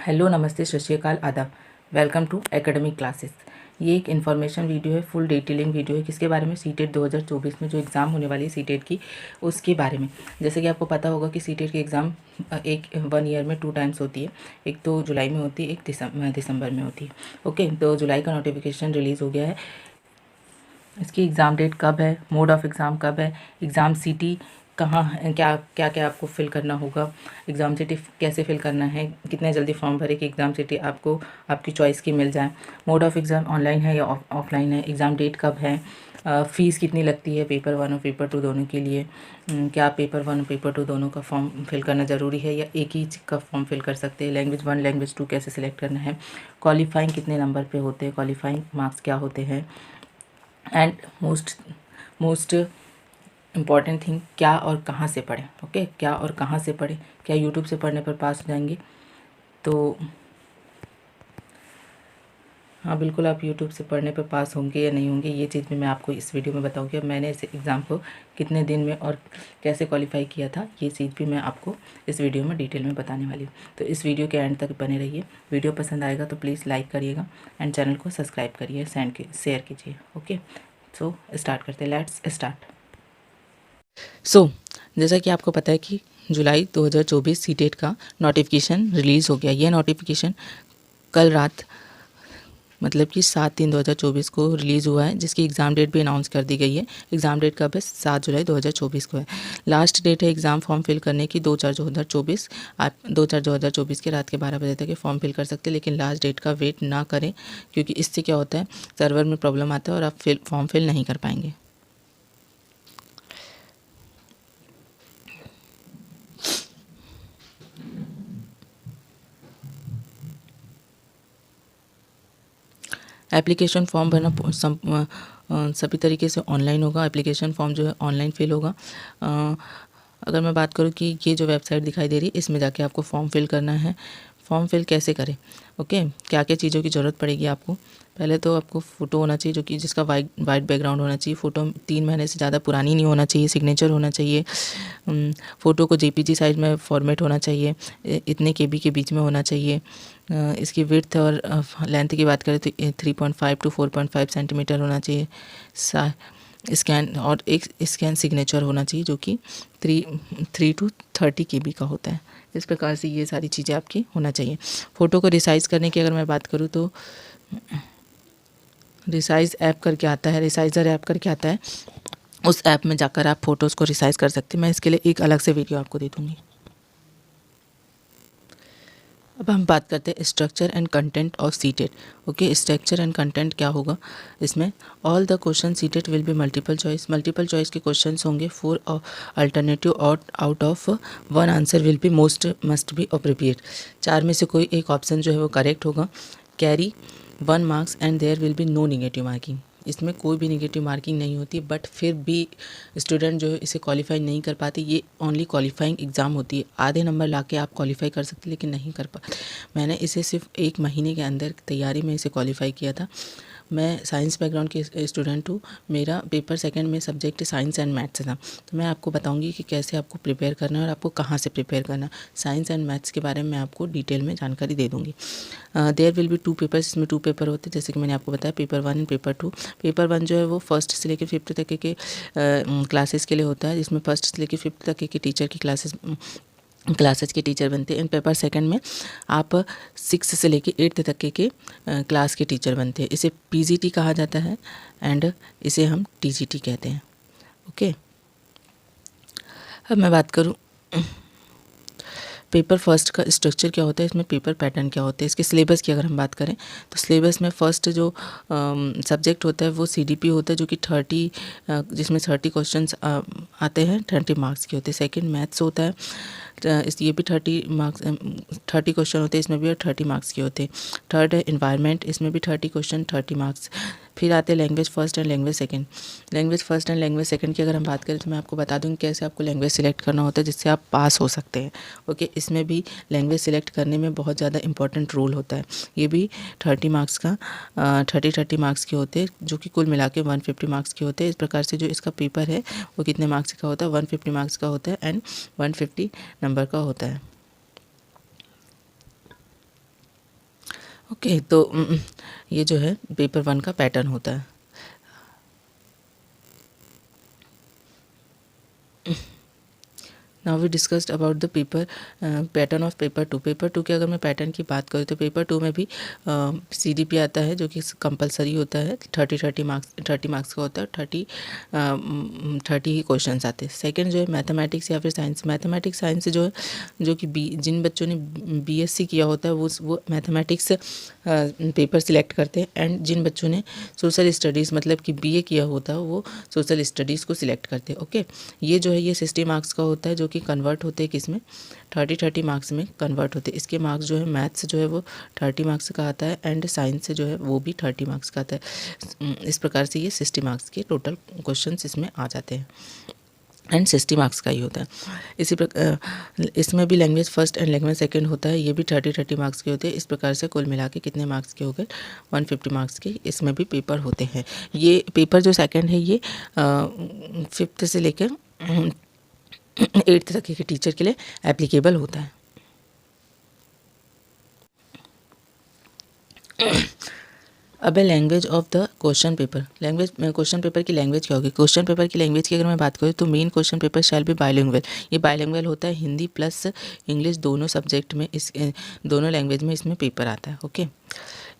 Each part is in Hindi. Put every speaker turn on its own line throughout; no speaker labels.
हेलो, नमस्ते, सत श्री अकाल, आदाब। Welcome to academic classes. ये एक इन्फॉर्मेशन वीडियो है, फुल डिटेलिंग वीडियो है। किसके बारे में? सीटेट 2024 में जो एग्ज़ाम होने वाली है सीटेट की, उसके बारे में। जैसे कि आपको पता होगा कि सीटेट की एग्ज़ाम एक 1 ईयर में 2 टाइम्स होती है। एक तो जुलाई में होती है, एक दिसंबर में होती है। ओके, तो जुलाई का नोटिफिकेशन रिलीज़ हो गया है। इसकी एग्ज़ाम डेट कब है, मोड ऑफ एग्ज़ाम कब है, एग्ज़ाम सिटी कहाँ है, क्या क्या क्या आपको फिल करना होगा, एग्ज़ाम सिटी कैसे फिल करना है, कितने जल्दी फॉर्म भरे कि एग्ज़ाम सिटी आपको आपकी चॉइस की मिल जाए, मोड ऑफ एग्ज़ाम ऑनलाइन है या ऑफलाइन है, एग्ज़ाम डेट कब है, फ़ीस कितनी लगती है पेपर 1 और पेपर 2 दोनों के लिए, क्या पेपर 1 और पेपर 2 दोनों का फॉर्म फिल करना ज़रूरी है या एक ही का फॉर्म फिल कर सकते हैं, लैंग्वेज 1 लैंग्वेज 2 कैसे सिलेक्ट करना है, क्वालिफाइंग कितने नंबर पे होते हैं, क्वालिफाइंग मार्क्स क्या होते हैं, एंड मोस्ट इम्पॉर्टेंट थिंग, क्या और कहाँ से पढ़ें। ओके, क्या और कहाँ से पढ़ें, क्या यूट्यूब से पढ़ने पर पास हो जाएंगे? तो हाँ, बिल्कुल आप यूट्यूब से पढ़ने पर पास होंगे या नहीं होंगे, ये चीज़ भी मैं आपको इस वीडियो में बताऊंगी। अब मैंने इस एग्ज़ाम को कितने दिन में और कैसे क्वालिफाई किया था, ये चीज़ भी मैं आपको इस वीडियो में डिटेल में बताने वाली हूँ। तो इस वीडियो के एंड तक बने रहिए। वीडियो पसंद आएगा तो प्लीज़ लाइक करिएगा एंड चैनल को सब्सक्राइब करिए, शेयर कीजिए। ओके, सो स्टार्ट करते हैं, लेट्स स्टार्ट। जैसा कि आपको पता है कि जुलाई 2024 सीटेट का नोटिफिकेशन रिलीज़ हो गया। ये नोटिफिकेशन कल रात मतलब कि 7/3/2024 को रिलीज़ हुआ है, जिसकी एग्ज़ाम डेट भी अनाउंस कर दी गई है। एग्ज़ाम डेट कब है? 7 जुलाई 2024 को है। लास्ट डेट है एग्ज़ाम फॉर्म फिल करने की 2/4/2024। आप 2/4/2024 के रात के 12 बजे तक ये फॉर्म फिल कर सकते हैं, लेकिन लास्ट डेट का वेट ना करें, क्योंकि इससे क्या होता है, सर्वर में प्रॉब्लम आता है और आप फॉर्म फिल नहीं कर पाएंगे। एप्लीकेशन फॉर्म भरना सभी तरीके से ऑनलाइन होगा। एप्लीकेशन फॉर्म जो है ऑनलाइन फिल होगा। अगर मैं बात करूँ कि ये जो वेबसाइट दिखाई दे रही है, इसमें जाके आपको फॉर्म फिल करना है। फॉर्म फिल कैसे करें? ओके, क्या क्या चीज़ों की ज़रूरत पड़ेगी आपको? पहले तो आपको फ़ोटो होना चाहिए, जो कि जिसका वाइट बैकग्राउंड होना चाहिए। फ़ोटो 3 महीने से ज़्यादा पुरानी नहीं होना चाहिए। सिग्नेचर होना चाहिए। फ़ोटो को जेपीजी साइज़ में फॉर्मेट होना चाहिए। इतने केबी के बीच में होना चाहिए। इसकी विड्थ और लेंथ की बात करें तो 3.5 to 4.5 सेंटीमीटर होना चाहिए। स्कैन और एक स्कैन सिग्नेचर होना चाहिए, जो कि 3 to 30 केबी का होता है। इस प्रकार से ये सारी चीज़ें आपकी होना चाहिए। फ़ोटो को रिसाइज़ करने की अगर मैं बात करूँ तो रिसाइज़ ऐप करके आता है, रिसाइज़र ऐप करके आता है। उस ऐप में जाकर आप फ़ोटोज़ को रिसाइज़ कर सकते हैं। मैं इसके लिए एक अलग से वीडियो आपको दे दूँगी। अब हम बात करते हैं structure and content of CTET. Okay, structure and content क्या होगा इसमें? All the question CTET will be multiple choice. Multiple choice के क्वेश्चंस होंगे। 4 alternative out of 1 answer will be must be appropriate. 4 में से कोई एक ऑप्शन जो है वो करेक्ट होगा। Carry 1 marks and there will be no negative marking. इसमें कोई भी नेगेटिव मार्किंग नहीं होती, बट फिर भी स्टूडेंट जो है इसे क्वालिफाई नहीं कर पाते। ये ओनली क्वालिफाइंग एग्ज़ाम होती है। आधे नंबर लाके आप क्वालिफाई कर सकते, लेकिन नहीं कर पाते। मैंने इसे सिर्फ 1 महीने के अंदर तैयारी में इसे क्वालिफाई किया था। मैं साइंस बैकग्राउंड की स्टूडेंट हूँ। मेरा पेपर सेकंड में सब्जेक्ट साइंस एंड मैथ्स था। तो मैं आपको बताऊंगी कि कैसे आपको प्रिपेयर करना है और आपको कहाँ से प्रिपेयर करना है। साइंस एंड मैथ्स के बारे में मैं आपको डिटेल में जानकारी दे दूँगी। There will be 2 papers. इसमें 2 पेपर होते हैं, जैसे कि मैंने आपको बताया, पेपर 1 एंड पेपर 2। पेपर 1 जो है वो फर्स्ट से लेकर 5th तक के क्लासेस के लिए होता है, जिसमें फर्स्ट से लेकर 5th तक के टीचर की क्लासेस के टीचर बनते हैं। इन पेपर सेकंड में आप 6 से लेकर 8th तक के क्लास के टीचर बनते हैं। इसे पीजीटी कहा जाता है एंड इसे हम टीजीटी कहते हैं। ओके, अब मैं बात करूँ पेपर फर्स्ट का स्ट्रक्चर क्या होता है, इसमें पेपर पैटर्न क्या होता है, इसके सिलेबस की अगर हम बात करें तो सिलेबस में फर्स्ट जो सब्जेक्ट होता है वो सीडीपी होता है, जो कि 30 जिसमें 30 क्वेश्चंस आते हैं, 30 मार्क्स के होते हैं। सेकंड मैथ्स होता है, ये भी 30 क्वेश्चन होते हैं, इसमें भी 30 मार्क्स के होते हैं। थर्ड है इन्वायरमेंट, इसमें भी 30 क्वेश्चन, 30 मार्क्स। फिर आते हैं language first and language second. Language first and language second की अगर हम बात करें तो मैं आपको बता दूँ कैसे आपको लैंग्वेज सिलेक्ट करना होता है जिससे आप पास हो सकते हैं। ओके, इसमें भी लैंग्वेज सिलेक्ट करने में बहुत ज़्यादा इंपॉर्टेंट रोल होता है। ये भी 30 मार्क्स का 30 मार्क्स के होते हैं, जो कि कुल मिला के 150 मार्क्स के होते हैं। इस प्रकार से जो इसका पेपर है वो कितने मार्क्स का होता है? 150 मार्क्स का होता है एंड 150 नंबर का होता है। ओके, तो ये जो है पेपर 1 का पैटर्न होता है। Now we discussed about the paper pattern of paper 2। Paper 2 के अगर मैं पैटर्न की बात करूँ तो पेपर 2 में भी CDP आता है, जो कि कंपलसरी होता है। 30 मार्क्स का होता है। 30 ही क्वेश्चंस आते हैं। सेकंड जो है मैथमेटिक्स या फिर साइंस। मैथमेटिक्स साइंस जो है, जो कि जिन बच्चों ने BSc किया होता है वो मैथमेटिक्स पेपर सिलेक्ट करते हैं, एंड जिन बच्चों ने सोशल स्टडीज़ मतलब कि BA किया होता है वो सोशल स्टडीज़ को सिलेक्ट करते हैं। ओके, ये जो है ये 60 मार्क्स का होता है, जो कि कन्वर्ट होते हैं किस में, 30 मार्क्स में कन्वर्ट होते हैं। इसके मार्क्स जो है मैथ्स जो है वो 30 मार्क्स का आता है, एंड साइंस जो है वो भी 30 मार्क्स का आता है। इस प्रकार से ये 60 मार्क्स के टोटल क्वेश्चन इसमें आ जाते हैं, एंड 60 मार्क्स का ही होता है। इसी प्रकार इसमें भी language first and language second होता है, ये भी 30 मार्क्स के होते हैं। इस प्रकार से कुल मिला के कितने मार्क्स के हो गए, 150 मार्क्स के इसमें भी पेपर होते हैं। ये पेपर जो सेकंड है ये 5th से लेकर 8th तक के टीचर के लिए एप्लीकेबल होता है। अब है language of the question paper. Language question paper की लैंग्वेज क्या होगी? क्वेश्चन पेपर की लैंग्वेज की अगर मैं बात करूँ तो main question paper shall be bilingual. ये बायलिंगुअल होता है, हिंदी प्लस इंग्लिश दोनों सब्जेक्ट में, इस दोनों लैंग्वेज में इसमें पेपर आता है। ओके,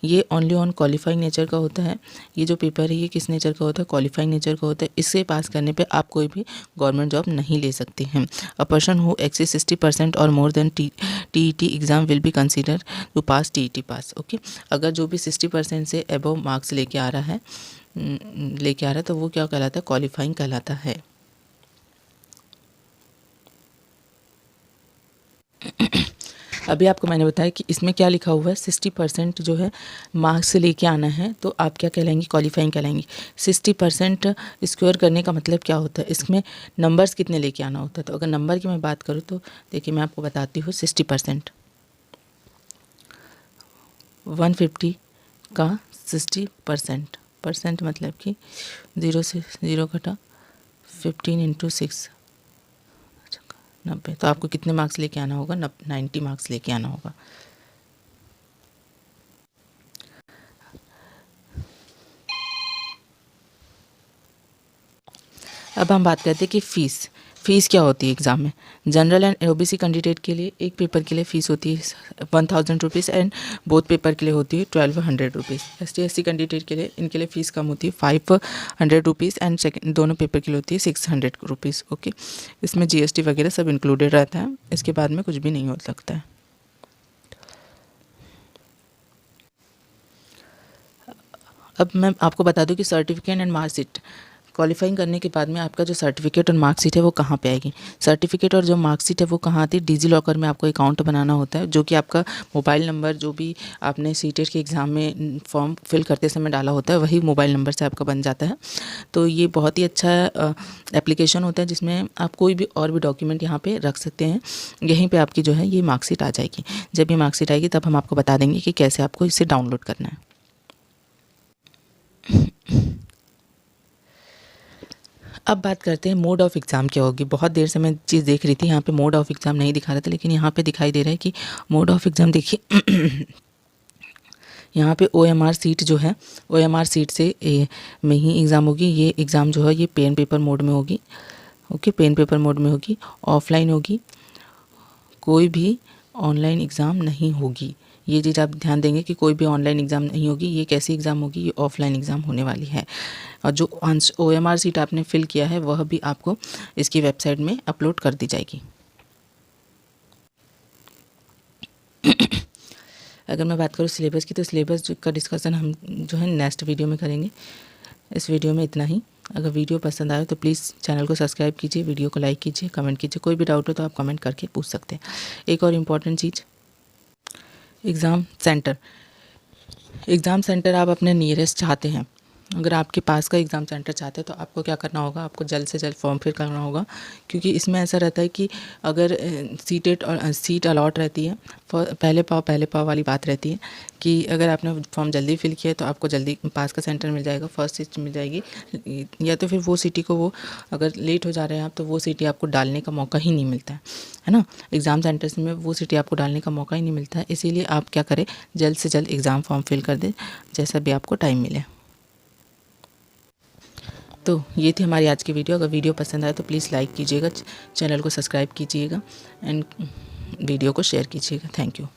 ये ओनली ऑन क्वालिफाइंग नेचर का होता है। ये जो पेपर है ये किस नेचर का होता है? क्वालिफाइंग नेचर का होता है। इससे पास करने पे आप कोई भी गवर्नमेंट जॉब नहीं ले सकते हैं। अ पर्सन हु एक्सीड 60% और more than TET exam will be consider to pass TET pass. Okay, अगर जो भी 60% से अबव मार्क्स लेके आ रहा है तो वो क्या कहलाता है? क्वालिफाइंग कहलाता है। अभी आपको मैंने बताया कि इसमें क्या लिखा हुआ है, 60% जो है मार्क्स से लेके आना है तो आप क्या कहलाएंगी? क्वालिफाइंग कहलाएंगी। 60% स्क्वायर करने का मतलब क्या होता है? इसमें नंबर्स कितने लेके आना होता है? तो अगर नंबर की मैं बात करूँ तो देखिए मैं आपको बताती हूँ। 60% 150 का 60% परसेंट मतलब कि 0 से 0 घटा 15 इंटू 6 90। तो आपको कितने मार्क्स लेके आना होगा? 90 मार्क्स लेके आना होगा। अब हम बात करते हैं कि फ़ीस क्या होती है एग्ज़ाम में। जनरल एंड OBC कैंडिडेट के लिए एक पेपर के लिए फ़ीस होती है 1000 रुपीज़, एंड बोथ पेपर के लिए होती है 1200 रुपीज़। ST/SC कैंडिडेट के लिए इनके लिए फ़ीस कम होती है 500 रुपीज़, एंड सेकेंड दोनों पेपर के लिए होती है 600 रुपीज़। ओके, इसमें GST वगैरह सब इंक्लूडेड रहता है। इसके बाद में कुछ भी नहीं हो सकता है। अब मैं आपको बता दूं कि सर्टिफिकेट एंड मार्कशीट क्वालिफाइंग करने के बाद में आपका जो सर्टिफिकेट और मार्कशीट है वो कहाँ पे आएगी? सर्टिफिकेट और जो मार्कशीट है वो कहाँ आती है? डिजी लॉकर में आपको अकाउंट बनाना होता है, जो कि आपका मोबाइल नंबर जो भी आपने सीटेट के एग्ज़ाम में फॉर्म फिल करते समय डाला होता है वही मोबाइल नंबर से आपका बन जाता है। तो ये बहुत ही अच्छा एप्लीकेशन होता है जिसमें आप कोई भी और भी डॉक्यूमेंट यहाँ पर रख सकते हैं। यहीं पर आपकी जो है ये मार्कशीट आ जाएगी। जब ये मार्कशीट आएगी तब हम आपको बता देंगे कि कैसे आपको इसे डाउनलोड करना है। अब बात करते हैं मोड ऑफ एग्ज़ाम क्या होगी। बहुत देर से मैं चीज़ देख रही थी, यहाँ पे मोड ऑफ एग्ज़ाम नहीं दिखा रहा था, लेकिन यहाँ पे दिखाई दे रहा है कि मोड ऑफ एग्ज़ाम देखिए यहाँ पे OMR सीट जो है OMR सीट से में ही एग्ज़ाम होगी। ये एग्ज़ाम जो है ये पेन पेपर मोड में होगी। ओके, पेन पेपर मोड में होगी, ऑफलाइन होगी, कोई भी ऑनलाइन एग्ज़ाम नहीं होगी। ये चीज़ आप ध्यान देंगे कि कोई भी ऑनलाइन एग्ज़ाम नहीं होगी। ये कैसी एग्ज़ाम होगी? ये ऑफलाइन एग्ज़ाम होने वाली है। और जो OMR सीट आपने फिल किया है वह भी आपको इसकी वेबसाइट में अपलोड कर दी जाएगी। अगर मैं बात करूँ सिलेबस की, तो सिलेबस का डिस्कशन हम जो है नेक्स्ट वीडियो में करेंगे। इस वीडियो में इतना ही। अगर वीडियो पसंद आए तो प्लीज़ चैनल को सब्सक्राइब कीजिए, वीडियो को लाइक कीजिए, कमेंट कीजिए। कोई भी डाउट हो तो आप कमेंट करके पूछ सकते हैं। एक और इम्पॉर्टेंट चीज़, एग्ज़ाम सेंटर आप अपने नियरेस्ट चाहते हैं अगर आपके पास का एग्ज़ाम सेंटर चाहते हैं तो आपको क्या करना होगा, आपको जल्द से जल्द फॉर्म फिल करना होगा, क्योंकि इसमें ऐसा रहता है कि अगर सीटेट और सीट अलॉट रहती है, पहले पाव वाली बात रहती है कि अगर आपने फॉर्म जल्दी फिल किया तो आपको जल्दी पास का सेंटर मिल जाएगा, फर्स्ट सीट मिल जाएगी, या तो फिर वो सिटी को वो अगर लेट हो जा रहे हैं आप तो वो सिटी आपको डालने का मौका ही नहीं मिलता है ना। एग्ज़ाम सेंटर्स में वो सिटी आपको डालने का मौका ही नहीं मिलता है, इसीलिए आप क्या करें, जल्द से जल्द एग्ज़ाम फॉर्म फिल कर दें जैसा भी आपको टाइम मिले। तो ये थी हमारी आज की वीडियो। अगर वीडियो पसंद आए तो प्लीज़ लाइक कीजिएगा, चैनल को सब्सक्राइब कीजिएगा एंड वीडियो को शेयर कीजिएगा। Thank you.